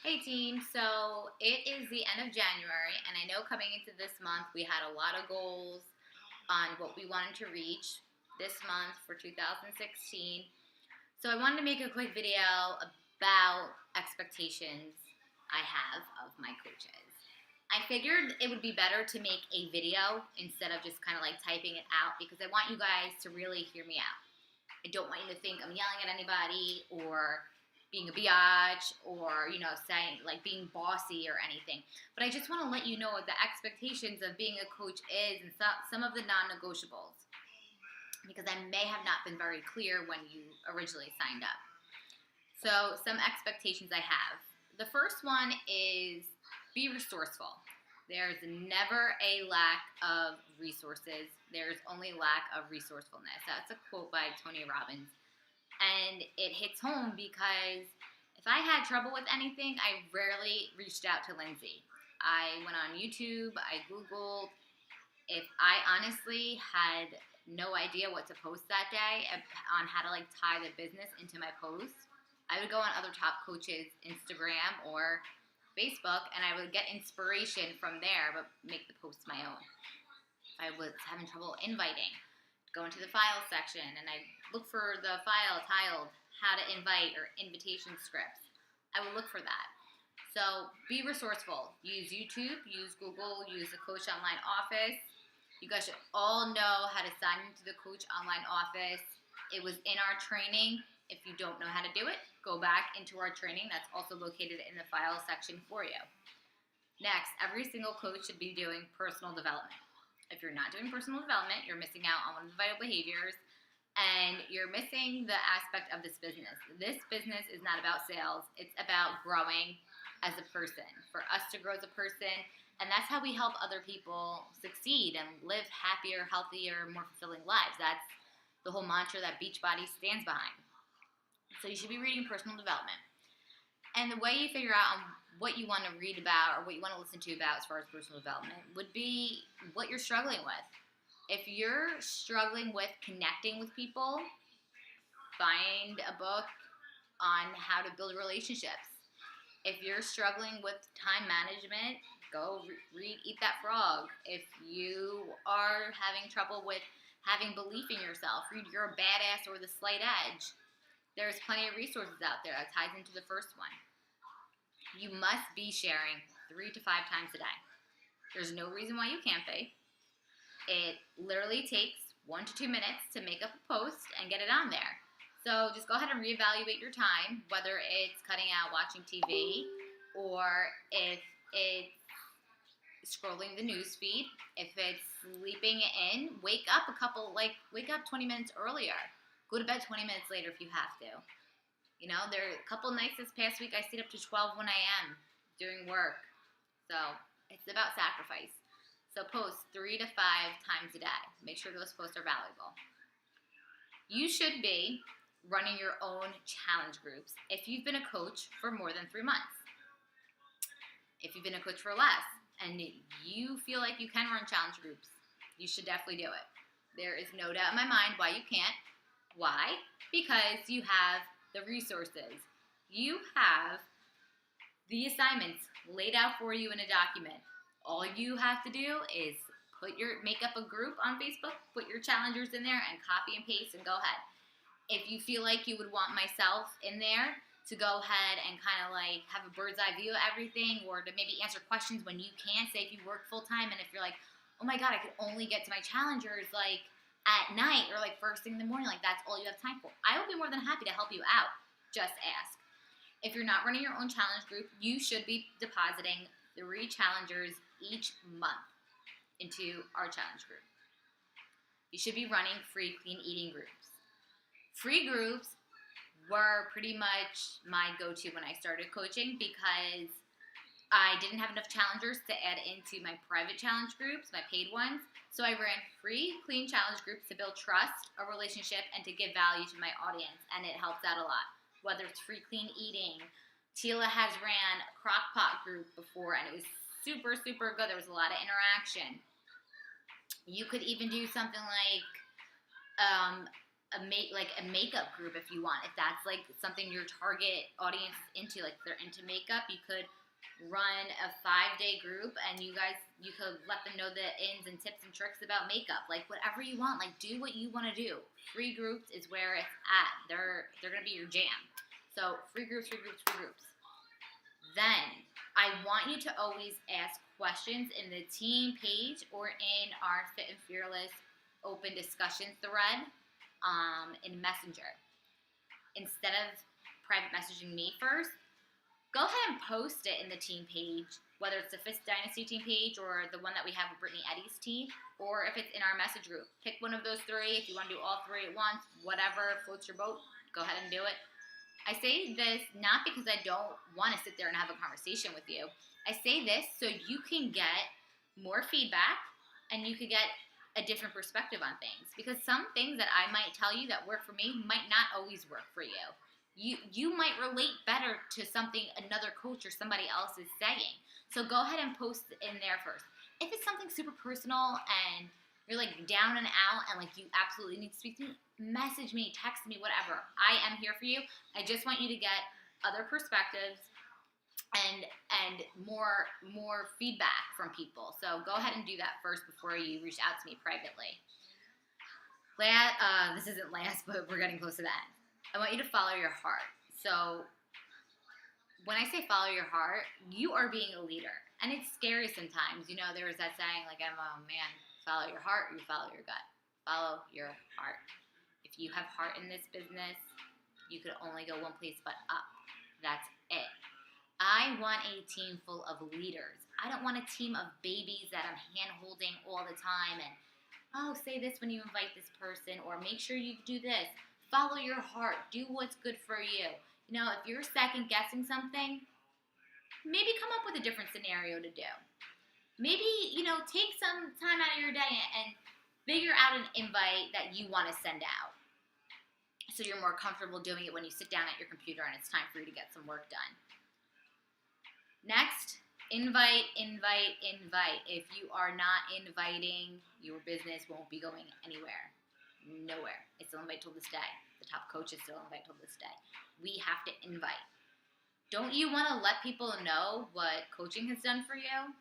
Hey team, so it is the end of January, and I know coming into this month we had a lot of goals on what we wanted to reach this month for 2016. So I wanted to make a quick video about expectations I have of my coaches. I figured it would be better to make a video instead of just kind of like typing it out because I want you guys to really hear me out. I don't want you to think I'm yelling at anybody or being a biatch or, saying like being bossy or anything. But I just want to let you know what the expectations of being a coach is and some of the non-negotiables because I may have not been very clear when you originally signed up. So some expectations I have. The first one is be resourceful. There's never a lack of resources. There's only lack of resourcefulness. That's a quote by Tony Robbins. And it hits home because if I had trouble with anything, I rarely reached out to Lindsay. I went on YouTube, I Googled. If I honestly had no idea what to post that day on how to like tie the business into my post, I would go on other top coaches' Instagram or Facebook and I would get inspiration from there, but make the post my own. If I was having trouble inviting, go into the file section and I look for the file titled how to invite or invitation scripts. I will look for that. So be resourceful. Use YouTube, use Google, use the Coach Online Office. You guys should all know how to sign into the Coach Online Office. It was in our training. If you don't know how to do it, go back into our training. That's also located in the file section for you. Next, every single coach should be doing personal development. If you're not doing personal development, you're missing out on one of the vital behaviors and you're missing the aspect of this business. This business is not about sales. It's about growing as a person, for us to grow as a person. And that's how we help other people succeed and live happier, healthier, more fulfilling lives. That's the whole mantra that Beachbody stands behind. So you should be reading personal development. And the way you figure out what you want to read about or what you want to listen to about as far as personal development would be what you're struggling with. If you're struggling with connecting with people, find a book on how to build relationships. If you're struggling with time management, go read Eat That Frog. If you are having trouble with having belief in yourself, read You're a Badass or The Slight Edge. There's plenty of resources out there that ties into the first one. You must be sharing 3 to 5 times a day. There's no reason why you can't be. It literally takes 1 to 2 minutes to make up a post and get it on there. So just go ahead and reevaluate your time, whether it's cutting out watching TV or if it's scrolling the news feed, if it's sleeping in, wake up 20 minutes earlier. Go to bed 20 minutes later if you have to. There are a couple nights this past week I stayed up to 12 when I am doing work. So it's about sacrifice. So post 3 to 5 times a day. Make sure those posts are valuable. You should be running your own challenge groups if you've been a coach for more than 3 months. If you've been a coach for less and you feel like you can run challenge groups, you should definitely do it. There is no doubt in my mind why you can't. Why? Because you have the resources. You have the assignments laid out for you in a document. All you have to do is make up a group on Facebook, put your challengers in there and copy and paste and go ahead. If you feel like you would want myself in there to go ahead and kind of like have a bird's eye view of everything or to maybe answer questions when you can, say if you work full time and if you're like, oh my God, I could only get to my challengers like at night or like first thing in the morning, like that's all you have time for. I will be more than happy to help you out. Just ask. If you're not running your own challenge group, you should be depositing 3 challengers each month into our challenge group. You should be running free clean eating groups. Free groups were pretty much my go-to when I started coaching because I didn't have enough challengers to add into my private challenge groups, my paid ones. So I ran free, clean challenge groups to build trust, a relationship, and to give value to my audience. And it helps out a lot. Whether it's free, clean eating. Tila has ran a crock pot group before, and it was super, super good. There was a lot of interaction. You could even do something like a makeup group if you want. If that's like something your target audience is into, like if they're into makeup, you could run a 5-day group and you could let them know the ins and tips and tricks about makeup. Like whatever you want, like do what you want to do. Free groups is where it's at. They're gonna be your jam. So free groups, free groups, free groups. Then I want you to always ask questions in the team page or in our Fit and Fearless open discussion thread in Messenger. Instead of private messaging me first, go ahead and post it in the team page, whether it's the Fist Dynasty team page or the one that we have with Brittany Eddy's team, or if it's in our message group. Pick one of those three. If you want to do all three at once, whatever floats your boat, go ahead and do it. I say this not because I don't want to sit there and have a conversation with you. I say this so you can get more feedback and you could get a different perspective on things, because some things that I might tell you that work for me might not always work for you. You might relate better to something another coach or somebody else is saying. So go ahead and post in there first. If it's something super personal and you're like down and out and like you absolutely need to speak to me, message me, text me, whatever. I am here for you. I just want you to get other perspectives and more feedback from people. So go ahead and do that first before you reach out to me privately. This isn't last, but we're getting close to the end. I want you to follow your heart. So when I say follow your heart, you are being a leader. And it's scary sometimes. You know, there was that saying, like, oh man, follow your heart or you follow your gut. Follow your heart. If you have heart in this business, you could only go one place but up. That's it. I want a team full of leaders. I don't want a team of babies that I'm hand-holding all the time and, say this when you invite this person, or make sure you do this. Follow your heart. Do what's good for you. You know, if you're second-guessing something, maybe come up with a different scenario to do. Maybe, take some time out of your day and figure out an invite that you want to send out, so you're more comfortable doing it when you sit down at your computer and it's time for you to get some work done. Next, invite. If you are not inviting, your business won't be going anywhere. Nowhere. It's still invite till this day. The top coach is still invite till this day. We have to invite. Don't you want to let people know what coaching has done for you?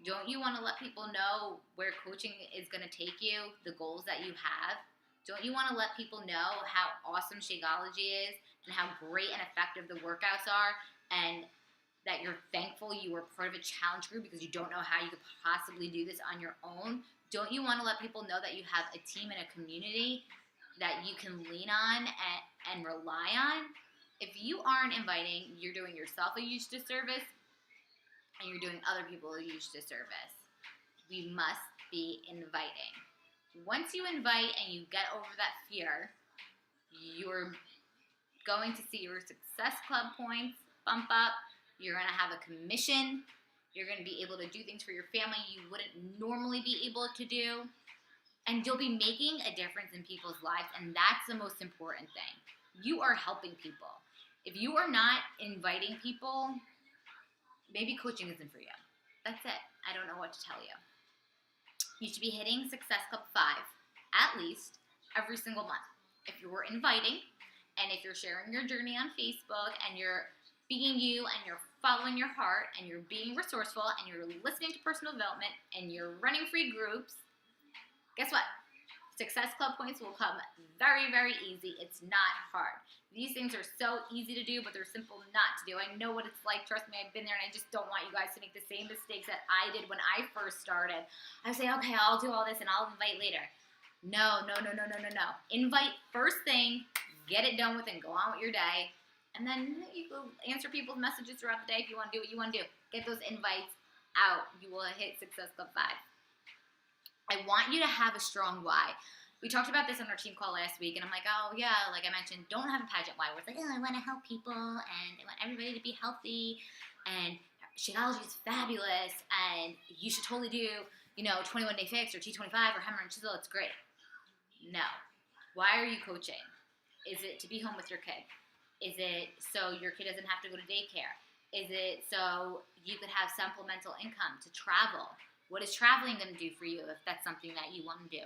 Don't you want to let people know where coaching is going to take you, the goals that you have? Don't you want to let people know how awesome Shakeology is and how great and effective the workouts are, and that you're thankful you were part of a challenge group because you don't know how you could possibly do this on your own? Don't you want to let people know that you have a team and a community that you can lean on and rely on? If you aren't inviting, you're doing yourself a huge disservice and you're doing other people a huge disservice. We must be inviting. Once you invite and you get over that fear, you're going to see your Success Club points bump up. You're going to have a commission. You're going to be able to do things for your family you wouldn't normally be able to do. And you'll be making a difference in people's lives, and that's the most important thing. You are helping people. If you are not inviting people, maybe coaching isn't for you. That's it. I don't know what to tell you. You should be hitting Success Club 5 at least every single month. If you're inviting and if you're sharing your journey on Facebook and you're being you and you're following your heart and you're being resourceful and you're listening to personal development and you're running free groups, guess what? Success Club points will come very, very easy. It's not hard. These things are so easy to do, but they're simple not to do. I know what it's like. Trust me, I've been there, and I just don't want you guys to make the same mistakes that I did when I first started. I would say, okay, I'll do all this and I'll invite later. No. Invite first thing, get it done with, and go on with your day. And then you go answer people's messages throughout the day if you want to do what you want to do. Get those invites out. You will hit Success Club 5. I want you to have a strong why. We talked about this on our team call last week, and I'm like, oh, yeah, like I mentioned, don't have a pageant why. Where it's like, I want to help people, and I want everybody to be healthy, and Shakeology is fabulous, and you should totally do, 21 Day Fix or T25 or Hammer and Chisel. It's great. No. Why are you coaching? Is it to be home with your kid? Is it so your kid doesn't have to go to daycare? Is it so you could have supplemental income to travel? What is traveling going to do for you if that's something that you want to do?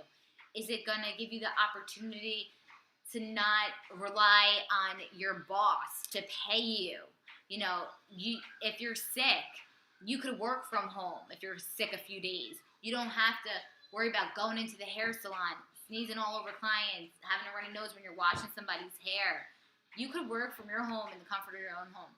Is it going to give you the opportunity to not rely on your boss to pay you. You know, if you're sick, you could work from home if you're sick a few days. You don't have to worry about going into the hair salon, sneezing all over clients, having a runny nose when you're washing somebody's hair. You could work from your home in the comfort of your own home.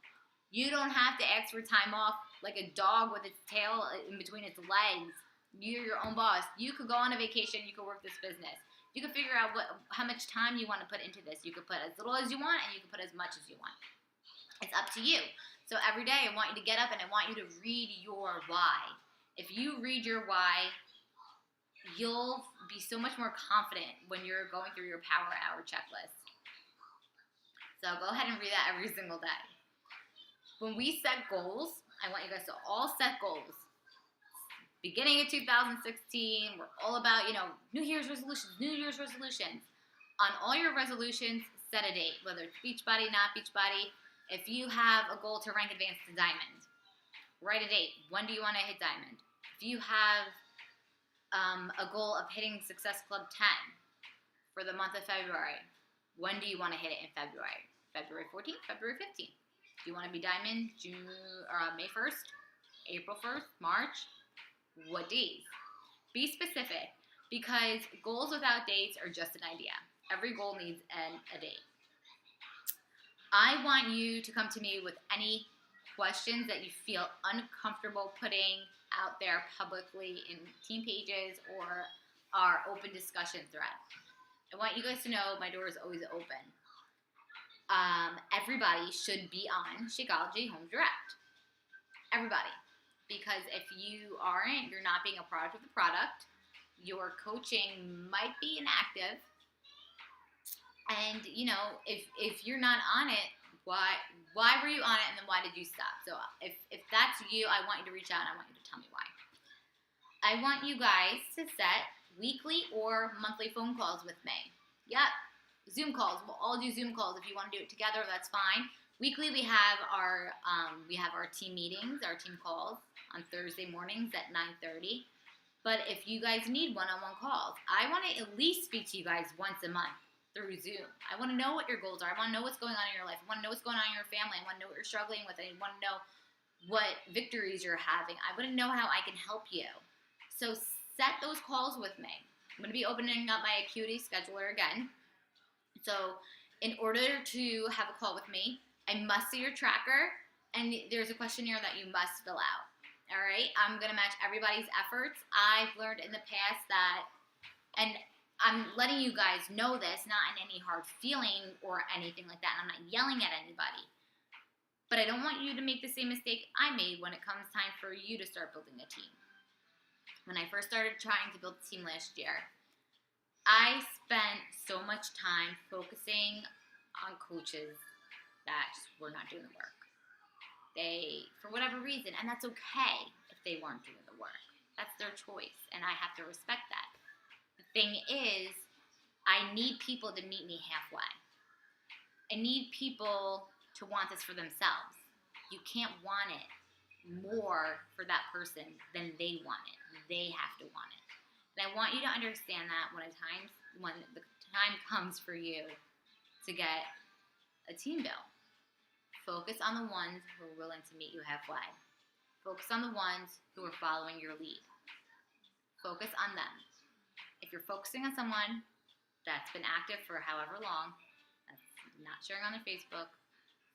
You don't have to ask for time off like a dog with its tail in between its legs. You're your own boss. You could go on a vacation. You could work this business. You can figure out how much time you want to put into this. You could put as little as you want, and you can put as much as you want. It's up to you. So every day I want you to get up and I want you to read your why. If you read your why, you'll be so much more confident when you're going through your power hour checklist. So go ahead and read that every single day. When we set goals, I want you guys to all set goals. Beginning of 2016, we're all about, New Year's resolutions. On all your resolutions, set a date, whether it's Beachbody, not Beachbody. If you have a goal to rank advanced to diamond, write a date. When do you want to hit diamond? If you have a goal of hitting Success Club 10 for the month of February, when do you want to hit it in February? February 14th, February 15th. Do you want to be diamond May 1st, April 1st, March? What days? Be specific, because goals without dates are just an idea. Every goal needs a date. I want you to come to me with any questions that you feel uncomfortable putting out there publicly in team pages or our open discussion thread. I want you guys to know my door is always open. Everybody should be on Shakeology Home Direct. Everybody. Because if you aren't, you're not being a product of the product. Your coaching might be inactive. And, if you're not on it, why were you on it, and then why did you stop? So if that's you, I want you to reach out and I want you to tell me why. I want you guys to set weekly or monthly phone calls with me. Yep, Zoom calls. We'll all do Zoom calls. If you want to do it together, that's fine. Weekly, we have our team meetings, our team calls on Thursday mornings at 9:30. But if you guys need one-on-one calls, I want to at least speak to you guys once a month through Zoom. I want to know what your goals are. I want to know what's going on in your life. I want to know what's going on in your family. I want to know what you're struggling with. I want to know what victories you're having. I want to know how I can help you. So set those calls with me. I'm going to be opening up my Acuity scheduler again. So in order to have a call with me, I must see your tracker, and there's a questionnaire that you must fill out. All right? I'm going to match everybody's efforts. I've learned in the past that, and I'm letting you guys know this, not in any hard feeling or anything like that, and I'm not yelling at anybody. But I don't want you to make the same mistake I made when it comes time for you to start building a team. When I first started trying to build a team last year, I spent so much time focusing on coaches that were not doing the work. They, for whatever reason, and that's okay if they weren't doing the work. That's their choice, and I have to respect that. The thing is, I need people to meet me halfway. I need people to want this for themselves. You can't want it more for that person than they want it. They have to want it. And I want you to understand that when the time comes for you to get a team built. Focus on the ones who are willing to meet you halfway. Focus on the ones who are following your lead. Focus on them. If you're focusing on someone that's been active for however long, that's not sharing on their Facebook,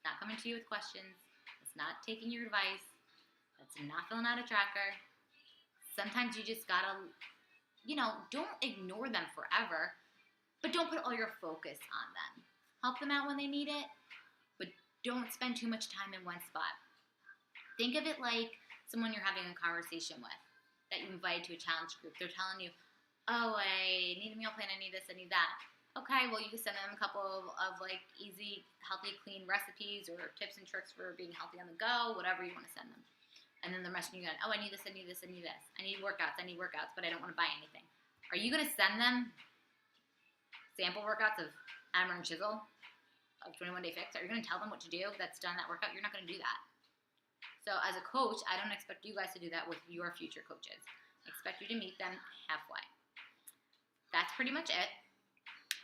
not coming to you with questions, that's not taking your advice, that's not filling out a tracker, sometimes you just gotta, don't ignore them forever, but don't put all your focus on them. Help them out when they need it, but don't spend too much time in one spot. Think of it like someone you're having a conversation with that you invited to a challenge group. They're telling you, oh, I need a meal plan, I need this, I need that. Okay, well, you can send them a couple of easy, healthy, clean recipes or tips and tricks for being healthy on the go, whatever you want to send them. And then they're messaging you again, oh, I need this, I need this, I need this. I need workouts, but I don't want to buy anything. Are you going to send them sample workouts of Hammer and Chisel of 21 Day Fix? Are you going to tell them what to do that's done that workout? You're not going to do that. So as a coach, I don't expect you guys to do that with your future coaches. I expect you to meet them halfway. That's pretty much it.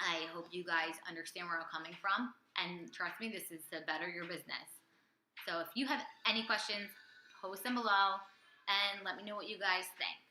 I hope you guys understand where I'm coming from. And trust me, this is to better your business. So if you have any questions, post them below and let me know what you guys think.